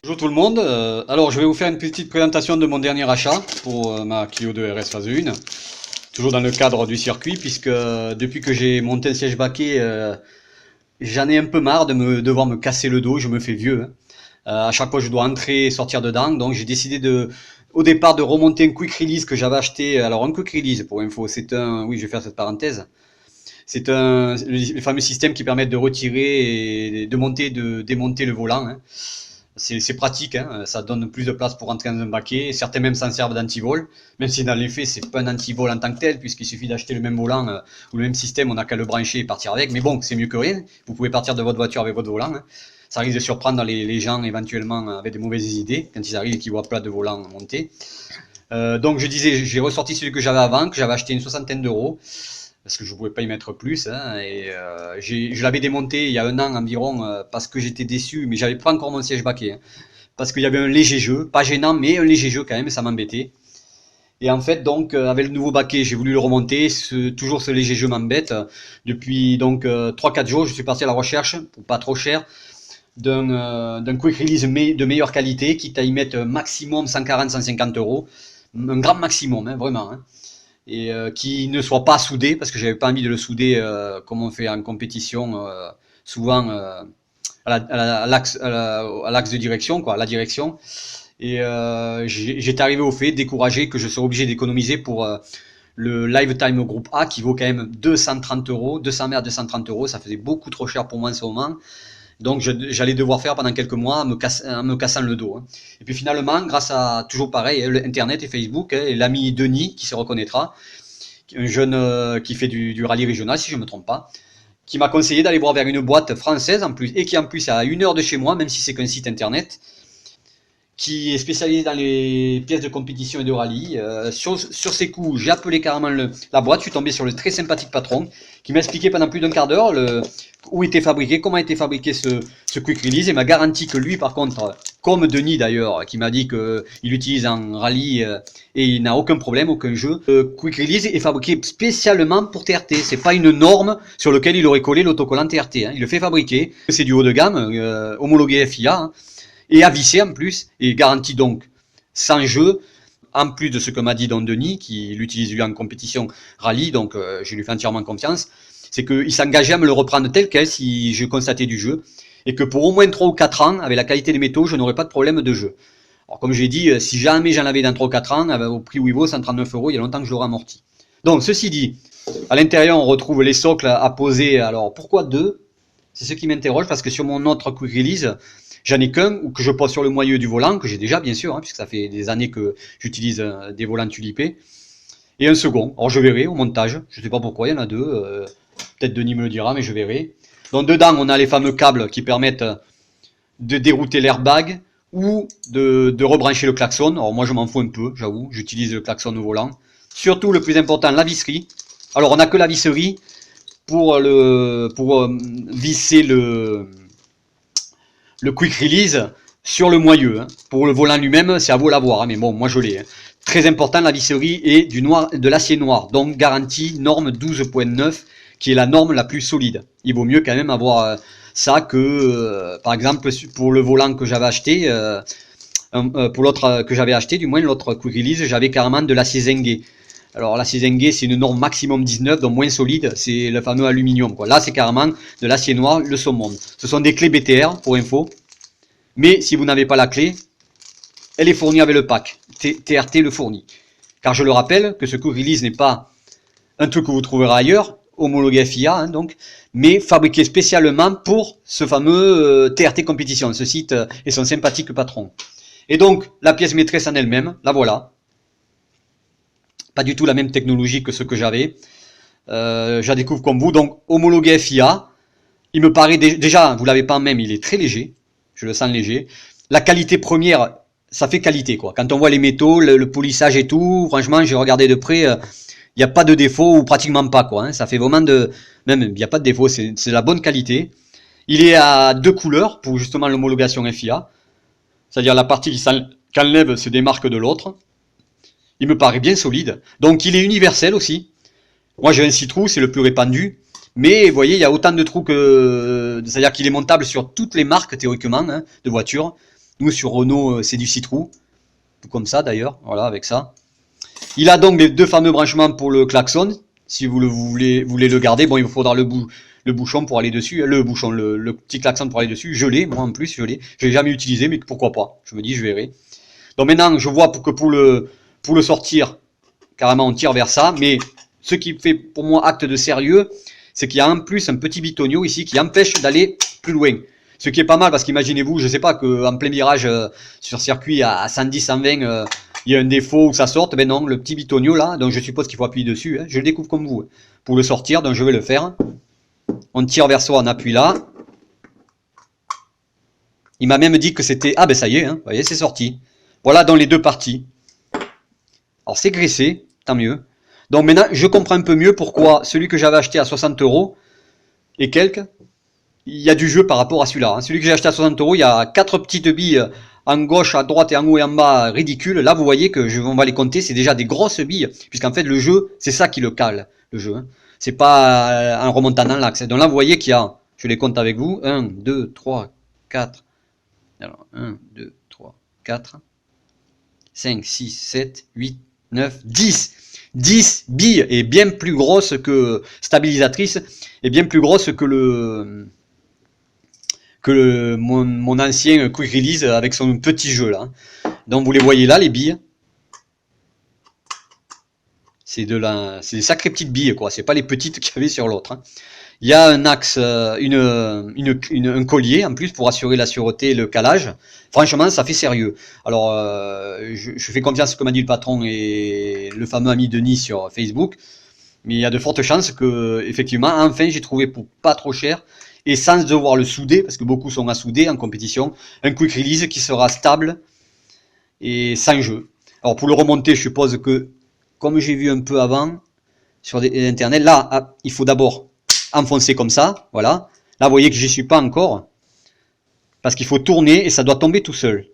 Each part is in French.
Bonjour tout le monde. Alors je vais vous faire une petite présentation de mon dernier achat pour ma Clio 2 RS phase 1. Toujours dans le cadre du circuit puisque depuis que j'ai monté un siège baquet, j'en ai un peu marre de devoir me casser le dos, je me fais vieux, hein. À chaque fois je dois entrer et sortir dedans, donc j'ai décidé au départ de remonter un quick release que j'avais acheté. Alors un quick release pour info, oui, je vais faire cette parenthèse. C'est le fameux système qui permet de retirer et de monter, de démonter le volant, hein. C'est pratique, hein, ça donne plus de place pour rentrer dans un baquet. Certains même s'en servent d'antivol, même si dans les faits, c'est pas un antivol en tant que tel, puisqu'il suffit d'acheter le même volant ou le même système, on n'a qu'à le brancher et partir avec. Mais bon, c'est mieux que rien. Vous pouvez partir de votre voiture avec votre volant, hein. Ça risque de surprendre les gens éventuellement avec de mauvaises idées quand ils arrivent et qu'ils voient plat de volant monter. Donc je disais, j'ai ressorti celui que j'avais avant, que j'avais acheté une soixantaine d'euros, parce que je ne pouvais pas y mettre plus, hein, et je l'avais démonté il y a un an environ parce que j'étais déçu, mais j'avais pas encore mon siège baquet, hein, parce qu'il y avait un léger jeu, pas gênant, mais un léger jeu quand même, ça m'embêtait. Et en fait, donc, avec le nouveau baquet, j'ai voulu le remonter, toujours ce léger jeu m'embête. Depuis donc 3-4 jours, je suis parti à la recherche, pour pas trop cher, d'un quick release de meilleure qualité, quitte à y mettre maximum 140-150 euros, un grand maximum, hein, vraiment, hein. Et qui ne soit pas soudé, parce que j'avais pas envie de le souder comme on fait en compétition, souvent à l'axe de direction, quoi, à la direction. Et j'étais arrivé au fait, découragé, que je serais obligé d'économiser pour le Lifetime Group A, qui vaut quand même 230 euros, 200 mètres, 230 euros, ça faisait beaucoup trop cher pour moi en ce moment. Donc j'allais devoir faire pendant quelques mois en me cassant le dos, hein. Et puis finalement, grâce à, toujours pareil, hein, Internet et Facebook, hein, et l'ami Denis, qui se reconnaîtra, un jeune qui fait du rallye régional, si je ne me trompe pas, qui m'a conseillé d'aller voir vers une boîte française en plus, et qui en plus est à 1 heure de chez moi, même si c'est qu'un site Internet, qui est spécialisé dans les pièces de compétition et de rallye. Sur ces coups, j'ai appelé carrément la boîte, je suis tombé sur le très sympathique patron, qui m'a expliqué pendant plus d'un quart d'heure où était fabriqué, comment était fabriqué ce quick release, et m'a garanti que lui, par contre, comme Denis d'ailleurs, qui m'a dit qu'il l'utilise en rallye et il n'a aucun problème, aucun jeu, quick release est fabriqué spécialement pour TRT. C'est pas une norme sur laquelle il aurait collé l'autocollant TRT, hein. Il le fait fabriquer, c'est du haut de gamme, homologué FIA, hein, et à visser en plus, et garanti donc sans jeu, en plus de ce que m'a dit Don Denis, qui l'utilise lui en compétition rallye, donc je lui fais entièrement confiance, c'est qu'il s'engageait à me le reprendre tel quel si je constatais du jeu, et que pour au moins 3 ou 4 ans, avec la qualité des métaux, je n'aurais pas de problème de jeu. Alors comme j'ai dit, si jamais j'en avais dans 3 ou 4 ans, au prix où il vaut, 139 euros, il y a longtemps que je l'aurais amorti. Donc ceci dit, à l'intérieur on retrouve les socles à poser. Alors pourquoi deux? C'est ce qui m'interroge, parce que sur mon autre quick release, j'en ai qu'un que je pose sur le moyeu du volant, que j'ai déjà bien sûr, hein, puisque ça fait des années que j'utilise des volants tulipés, et un second. Alors je verrai au montage, je ne sais pas pourquoi, il y en a deux, peut-être Denis me le dira, mais je verrai. Donc dedans on a les fameux câbles qui permettent de dérouter l'airbag ou de rebrancher le klaxon. Alors moi je m'en fous un peu, j'avoue, j'utilise le klaxon au volant. Surtout le plus important, la visserie. Alors on n'a que la visserie pour visser le quick release sur le moyeu, hein. Pour le volant lui-même, c'est à vous l'avoir, hein, mais bon, moi je l'ai, hein. Très important, la visserie est de l'acier noir, donc garantie norme 12.9, qui est la norme la plus solide. Il vaut mieux quand même avoir ça que, par exemple, pour le volant que j'avais acheté, pour l'autre que j'avais acheté, du moins l'autre quick release, j'avais carrément de l'acier zingué. Alors l'acier zingué, c'est une norme maximum 19, donc moins solide, c'est le fameux aluminium, quoi. Là, c'est carrément de l'acier noir, le summum. Ce sont des clés BTR, pour info. Mais si vous n'avez pas la clé, elle est fournie avec le pack. TRT le fournit. Car je le rappelle que ce quick release n'est pas un truc que vous trouverez ailleurs, homologué FIA, hein, donc, mais fabriqué spécialement pour ce fameux TRT Compétition, ce site et son sympathique patron. Et donc, la pièce maîtresse en elle-même, la voilà. Pas du tout la même technologie que ce que j'avais. Je la découvre comme vous. Donc, homologué FIA. Il me paraît déjà, vous l'avez pas en même, il est très léger. Je le sens léger. La qualité première, ça fait qualité, quoi. Quand on voit les métaux, le polissage et tout, franchement, j'ai regardé de près, il n'y a pas de défaut ou pratiquement pas, quoi, hein. Ça fait vraiment même, il n'y a pas de défaut, c'est la bonne qualité. Il est à 2 couleurs pour justement l'homologation FIA. C'est-à-dire la partie qui enlève se démarque de l'autre. Il me paraît bien solide. Donc il est universel aussi. Moi j'ai un 6 trous, c'est le plus répandu. Mais vous voyez, il y a autant de trous que... C'est-à-dire qu'il est montable sur toutes les marques théoriquement, hein, de voitures. Nous sur Renault c'est du Citroën, tout comme ça d'ailleurs, voilà avec ça. Il a donc les deux fameux branchements pour le klaxon, si vous voulez le garder. Bon, il vous faudra le bouchon pour aller dessus, le petit klaxon pour aller dessus. Je l'ai, moi en plus, je l'ai. Je l'ai jamais utilisé, mais pourquoi pas. Je me dis, je verrai. Donc maintenant, je vois pour le sortir, carrément on tire vers ça. Mais ce qui fait pour moi acte de sérieux, c'est qu'il y a en plus un petit bitonio ici qui empêche d'aller plus loin. Ce qui est pas mal parce qu'imaginez-vous, je sais pas, qu'en plein virage sur circuit à 110, 120, il y a un défaut où ça sorte. Ben non, le petit bitonio là, donc je suppose qu'il faut appuyer dessus. Hein, je le découvre comme vous. Hein, pour le sortir, donc je vais le faire. On tire vers soi, on appuie là. Il m'a même dit que c'était... Ah ben ça y est, hein, vous voyez, c'est sorti. Voilà dans les deux parties. Alors c'est graissé, tant mieux. Donc maintenant, je comprends un peu mieux pourquoi celui que j'avais acheté à 60 € et quelques, il y a du jeu par rapport à celui-là. Hein. Celui que j'ai acheté à 60 €, il y a 4 petites billes en gauche, à droite et en haut et en bas ridicules. Là, vous voyez que on va les compter, c'est déjà des grosses billes, puisqu'en fait, le jeu, c'est ça qui le cale, le jeu. Hein. C'est pas en remontant dans l'axe. Donc là, vous voyez qu'il y a, je les compte avec vous, 1, 2, 3, 4. Alors, 1, 2, 3, 4, 5, 6, 7, 8, 9, 10. 10 billes et bien plus grosses que stabilisatrice et bien plus grosses que mon ancien Quick Release avec son petit jeu là. Donc vous les voyez là, les billes. C'est des sacrées petites billes quoi. C'est pas les petites qu'il y avait sur l'autre. Hein. Il y a un axe, un collier en plus pour assurer la sûreté et le calage. Franchement, ça fait sérieux. Alors, je fais confiance à ce que m'a dit le patron et le fameux ami Denis sur Facebook. Mais il y a de fortes chances que, effectivement, enfin, j'ai trouvé pour pas trop cher et sans devoir le souder, parce que beaucoup sont à souder en compétition, un quick release qui sera stable et sans jeu. Alors, pour le remonter, je suppose que, comme j'ai vu un peu avant sur Internet, là, il faut d'abord enfoncer comme ça, voilà. Là, vous voyez que j'y suis pas encore, parce qu'il faut tourner et ça doit tomber tout seul.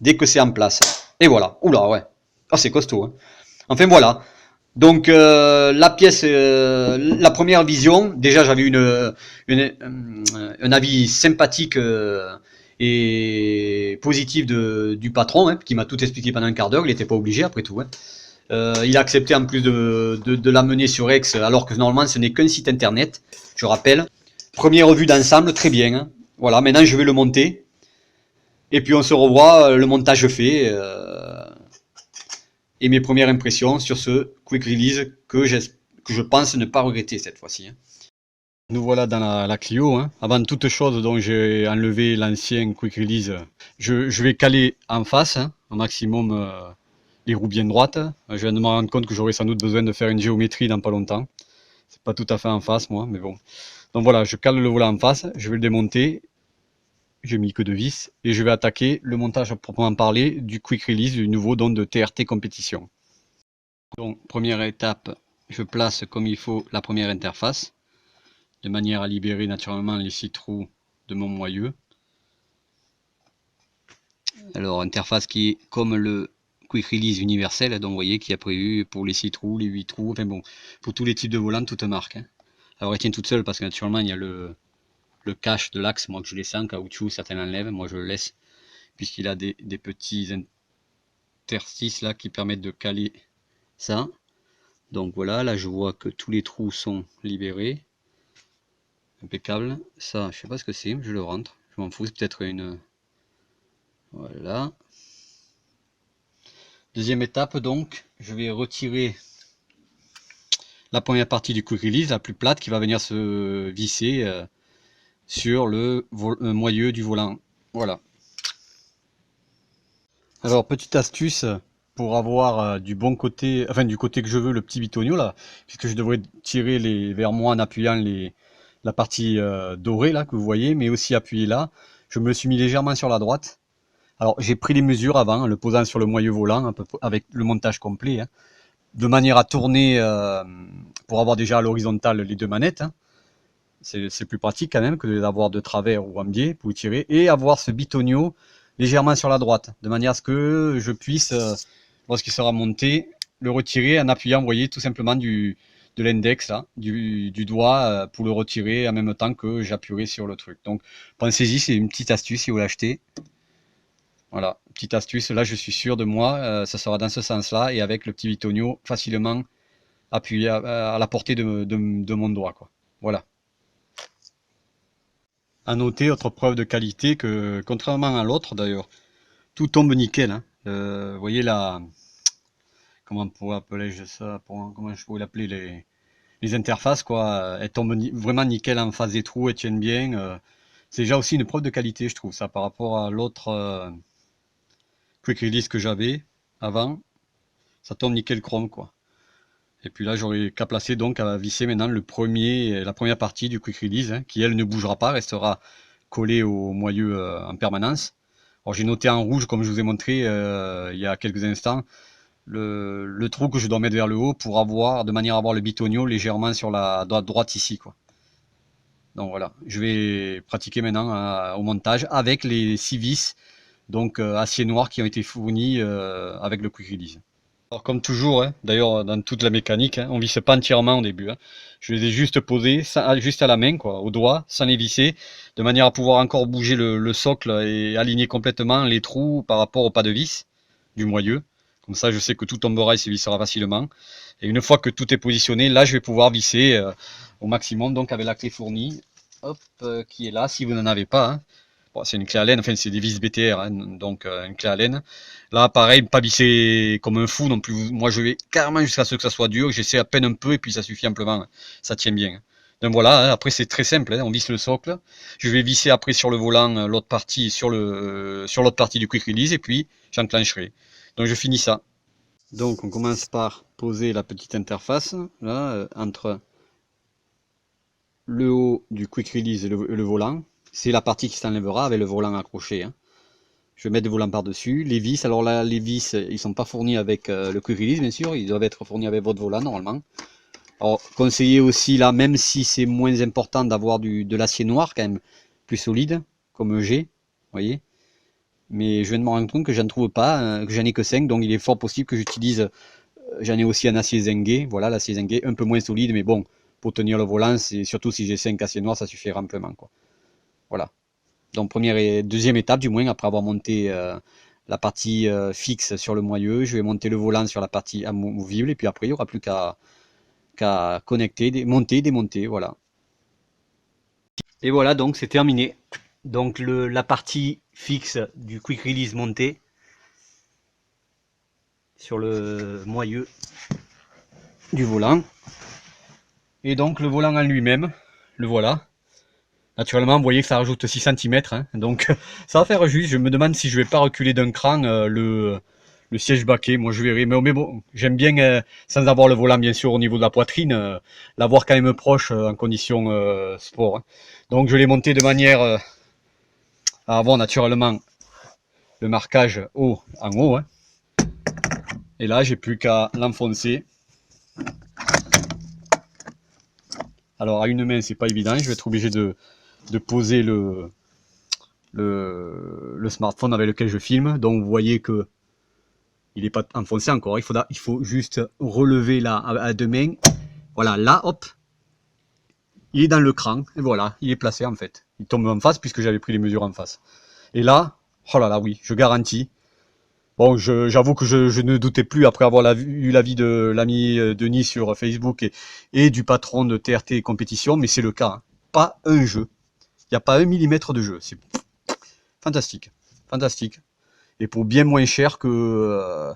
Dès que c'est en place. Et voilà. Oula, ouais. Ah, c'est costaud. Hein. Enfin, voilà. Donc, la pièce, la première vision, déjà, j'avais un avis sympathique et positif du patron, hein, qui m'a tout expliqué pendant un quart d'heure. Il n'était pas obligé, après tout. Hein. Il a accepté en plus de l'amener sur X, alors que normalement ce n'est qu'un site internet, je rappelle. Première revue d'ensemble, très bien. Hein. Voilà, maintenant je vais le monter. Et puis on se revoit, le montage fait. Et mes premières impressions sur ce quick release que je pense ne pas regretter cette fois-ci. Hein. Nous voilà dans la Clio. Hein. Avant toute chose, donc j'ai enlevé l'ancien quick release. Je vais caler en face, hein, au maximum. Les roues bien droites. Je viens de me rendre compte que j'aurais sans doute besoin de faire une géométrie dans pas longtemps. C'est pas tout à fait en face moi, mais bon. Donc voilà, je cale le volant en face, je vais le démonter. J'ai mis que deux vis et je vais attaquer le montage à proprement parler du quick release du nouveau don de TRT compétition. Donc première étape, je place comme il faut la première interface de manière à libérer naturellement les 6 trous de mon moyeu. Alors interface qui est comme le quick release universel, donc vous voyez qu'il y a prévu pour les 6 trous, les 8 trous, enfin bon, pour tous les types de volants, toute marque. Hein. Alors elle tient toute seule parce que naturellement il y a le cache de l'axe, moi que je laisse en caoutchouc, certains l'enlèvent, moi je le laisse puisqu'il a des petits interstices là qui permettent de caler ça. Donc voilà, là je vois que tous les trous sont libérés. Impeccable. Ça, je sais pas ce que c'est, je le rentre, je m'en fous, c'est peut-être une... Voilà. Deuxième étape donc, je vais retirer la première partie du quick release, la plus plate, qui va venir se visser sur le moyeu du volant. Voilà. Alors petite astuce pour avoir du bon côté, enfin du côté que je veux, le petit bitonio là, puisque je devrais tirer vers moi en appuyant la partie dorée là que vous voyez, mais aussi appuyer là. Je me suis mis légèrement sur la droite. Alors j'ai pris les mesures avant, le posant sur le moyeu volant, un peu, avec le montage complet, hein, de manière à tourner pour avoir déjà à l'horizontale les deux manettes. Hein. C'est plus pratique quand même que de les avoir de travers ou en biais pour tirer, et avoir ce bitonio légèrement sur la droite, de manière à ce que je puisse, lorsqu'il sera monté, le retirer en appuyant, vous voyez, tout simplement de l'index, là, du doigt, pour le retirer en même temps que j'appuierai sur le truc. Donc pensez-y, c'est une petite astuce si vous l'achetez. Voilà, petite astuce, là je suis sûr de moi, ça sera dans ce sens-là, et avec le petit bitonio facilement appuyé à la portée de mon doigt, quoi. Voilà. À noter, autre preuve de qualité, que contrairement à l'autre d'ailleurs, tout tombe nickel, hein. Vous voyez là, comment on pourrait appeler ça, comment je pourrais l'appeler, les interfaces, quoi, elles tombent vraiment nickel en face des trous, elles tiennent bien. C'est déjà aussi une preuve de qualité, je trouve, ça, par rapport à l'autre quick release que j'avais avant. Ça tombe nickel chrome, quoi. Et puis là, j'aurais qu'à placer donc à visser maintenant la première partie du quick release, hein, qui elle ne bougera pas, restera collée au moyeu en permanence. Alors j'ai noté en rouge, comme je vous ai montré il y a quelques instants, le trou que je dois mettre vers le haut pour avoir, de manière à avoir le bitonio légèrement sur la droite ici, quoi. Donc voilà, je vais pratiquer maintenant au montage avec les 6 vis, donc acier noir, qui ont été fournis avec le quick release. Alors comme toujours, hein, d'ailleurs dans toute la mécanique, hein, on ne visse pas entièrement au début, hein. Je les ai juste posés, juste à la main, quoi, au doigt, sans les visser, de manière à pouvoir encore bouger le socle et aligner complètement les trous par rapport au pas de vis du moyeu. Comme ça, je sais que tout tombera et se vissera facilement. Et une fois que tout est positionné, là, je vais pouvoir visser au maximum, donc avec la clé fournie, hop, qui est là, si vous n'en avez pas, hein. Bon, c'est une clé Allen, enfin c'est des vis BTR, hein, donc une clé Allen. Là, pareil, pas visser comme un fou non plus. Moi, je vais carrément jusqu'à ce que ça soit dur. J'essaie à peine un peu et puis ça suffit amplement. Ça tient bien. Donc voilà, hein, après c'est très simple, hein, on visse le socle. Je vais visser après sur le volant l'autre partie sur l'autre partie du quick release et puis j'enclencherai. Donc je finis ça. Donc on commence par poser la petite interface là entre le haut du quick release et le volant. C'est la partie qui s'enlèvera avec le volant accroché, hein. Je vais mettre le volant par-dessus. Les vis, alors là, les vis, ils sont pas fournis avec le quick release, bien sûr. Ils doivent être fournis avec votre volant, normalement. Alors, conseillez aussi, là, même si c'est moins important d'avoir de l'acier noir, quand même, plus solide, comme j'ai, vous voyez. Mais je viens de me rendre compte que j'en trouve pas, que j'en ai que 5, donc il est fort possible que j'utilise, j'en ai aussi un acier zingué, voilà, l'acier zingué, un peu moins solide, mais bon, pour tenir le volant, c'est surtout si j'ai 5 aciers noirs, ça suffira amplement, quoi. Voilà. Donc première et deuxième étape du moins, après avoir monté la partie fixe sur le moyeu, je vais monter le volant sur la partie amovible et puis après il n'y aura plus qu'à connecter, monter, démonter, voilà. Et voilà, donc c'est terminé. Donc la partie fixe du quick release montée sur le moyeu du volant. Et donc le volant en lui-même, le voilà. Naturellement, vous voyez que ça rajoute 6 cm, hein, donc ça va faire juste. Je me demande si je vais pas reculer d'un cran le siège baquet. Moi, je verrai. Mais bon, j'aime bien, sans avoir le volant, bien sûr, au niveau de la poitrine, l'avoir quand même proche en condition sport, hein. Donc, je l'ai monté de manière à avoir naturellement le marquage haut en haut, hein. Et là, j'ai plus qu'à l'enfoncer. Alors, à une main, c'est pas évident. Je vais être obligé de poser le smartphone avec lequel je filme. Donc vous voyez que il n'est pas enfoncé encore. Il faut juste relever là à deux mains. Voilà, là, hop, il est dans le cran. Et voilà, il est placé en fait. Il tombe en face puisque j'avais pris les mesures en face. Et là, oh là là, oui, je garantis. Bon, j'avoue que je ne doutais plus après avoir eu l'avis de l'ami Denis sur Facebook et du patron de TRT Compétition, mais c'est le cas, hein. Pas un jeu. Il n'y a pas 1 millimètre de jeu. C'est fantastique. Fantastique. Et pour bien moins cher que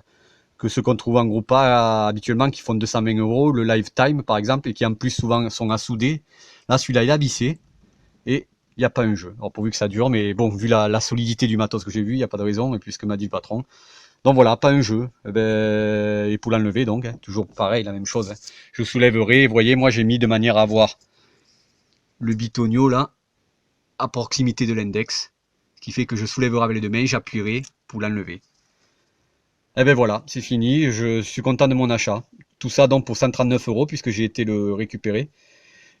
ceux qu'on trouve en groupe A habituellement qui font 220 €, le Lifetime par exemple, et qui en plus souvent sont à souder. Là, celui-là, il est abyssé et il n'y a pas un jeu. Alors pourvu que ça dure, mais bon, vu la solidité du matos que j'ai vu, il n'y a pas de raison, et puis ce que m'a dit le patron. Donc voilà, pas un jeu. Et pour l'enlever, donc, hein, toujours pareil, la même chose, hein. Je soulèverai, vous voyez, moi j'ai mis de manière à avoir le bitonio là, à proximité de l'index, ce qui fait que je soulèverai avec les deux mains, j'appuierai pour l'enlever. Et ben voilà, c'est fini, je suis content de mon achat. Tout ça donc pour 139 € puisque j'ai été le récupérer.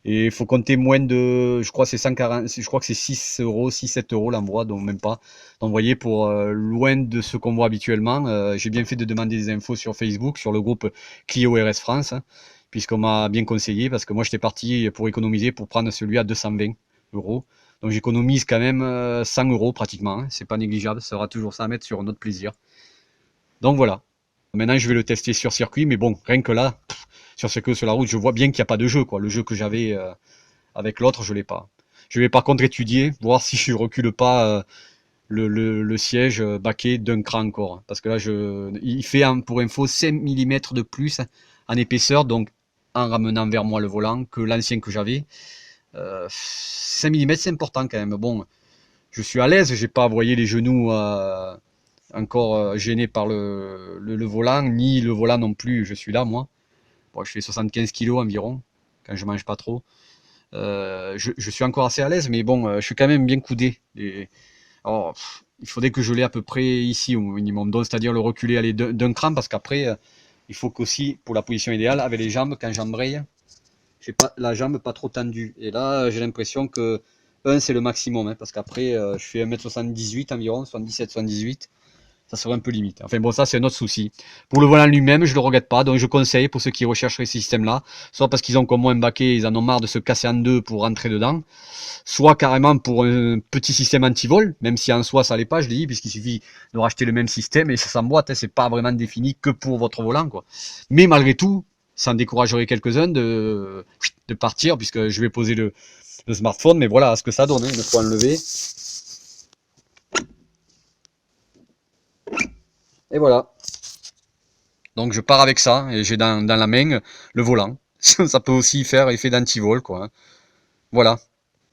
Et il faut compter moins de, je crois que c'est 140, je crois que c'est 6 €, 6-7 € l'envoi, donc même pas. Donc vous voyez, pour loin de ce qu'on voit habituellement, j'ai bien fait de demander des infos sur Facebook, sur le groupe Clio RS France, hein, puisqu'on m'a bien conseillé, parce que moi j'étais parti pour économiser, pour prendre celui à 220 €. Donc j'économise quand même 100 € pratiquement, hein. C'est pas négligeable, ça sera toujours ça à mettre sur notre plaisir. Donc voilà. Maintenant je vais le tester sur circuit, mais bon, rien que là, sur ce que sur la route, je vois bien qu'il n'y a pas de jeu, quoi. Le jeu que j'avais avec l'autre, je l'ai pas. Je vais par contre étudier, voir si je recule pas le siège baquet d'un cran encore. Parce que là, il fait pour info 5 mm de plus en épaisseur, donc en ramenant vers moi le volant, que l'ancien que j'avais. 5 mm, c'est important quand même. Bon, je suis à l'aise, j'ai pas à voyer les genoux encore gênés par le volant, ni le volant non plus, je suis là moi. Bon, je fais 75 kg environ, quand je mange pas trop. Je suis encore assez à l'aise, mais bon, je suis quand même bien coudé. Alors, il faudrait que je l'ai à peu près ici au minimum, donc c'est-à-dire le reculer aller d'un cran, parce qu'après, il faut qu'aussi, pour la position idéale, avec les jambes, quand j'embraye, j'ai pas la jambe pas trop tendue. Et là, j'ai l'impression que 1 c'est le maximum, hein, parce qu'après, je fais 1m78 environ, 77-78. Ça serait un peu limite. Enfin bon, ça c'est un autre souci. Pour le volant lui-même, je le regrette pas, donc je conseille pour ceux qui rechercheraient ce système-là, soit parce qu'ils ont comme moi un baquet, ils en ont marre de se casser en deux pour rentrer dedans, soit carrément pour un petit système anti-vol, même si en soi ça l'est pas, je l'ai dit, puisqu'il suffit de racheter le même système et ça s'emboîte, hein, c'est pas vraiment défini que pour votre volant, quoi. Mais malgré tout, ça en découragerait quelques-uns de partir, puisque je vais poser le smartphone, mais voilà ce que ça donne, hein, il faut enlever. Et voilà. Donc je pars avec ça, et j'ai dans la main le volant. Ça peut aussi faire effet d'antivol, quoi, hein. Voilà.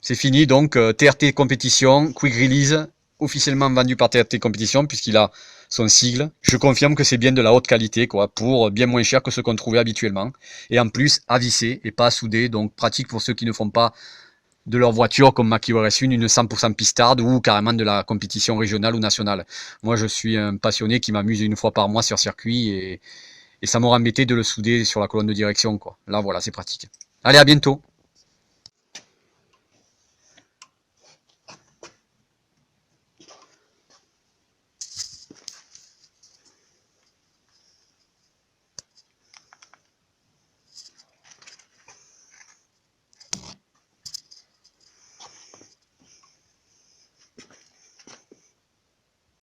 C'est fini, donc TRT Compétition, Quick Release, officiellement vendu par TRT Compétition, puisqu'il a son sigle. Je confirme que c'est bien de la haute qualité, quoi, pour bien moins cher que ce qu'on trouvait habituellement. Et en plus, à visser et pas à souder, donc pratique pour ceux qui ne font pas de leur voiture comme ma Clio RS1, une 100% pistarde ou carrément de la compétition régionale ou nationale. Moi, je suis un passionné qui m'amuse une fois par mois sur circuit et ça m'aurait embêté de le souder sur la colonne de direction, quoi. Là, voilà, c'est pratique. Allez, à bientôt.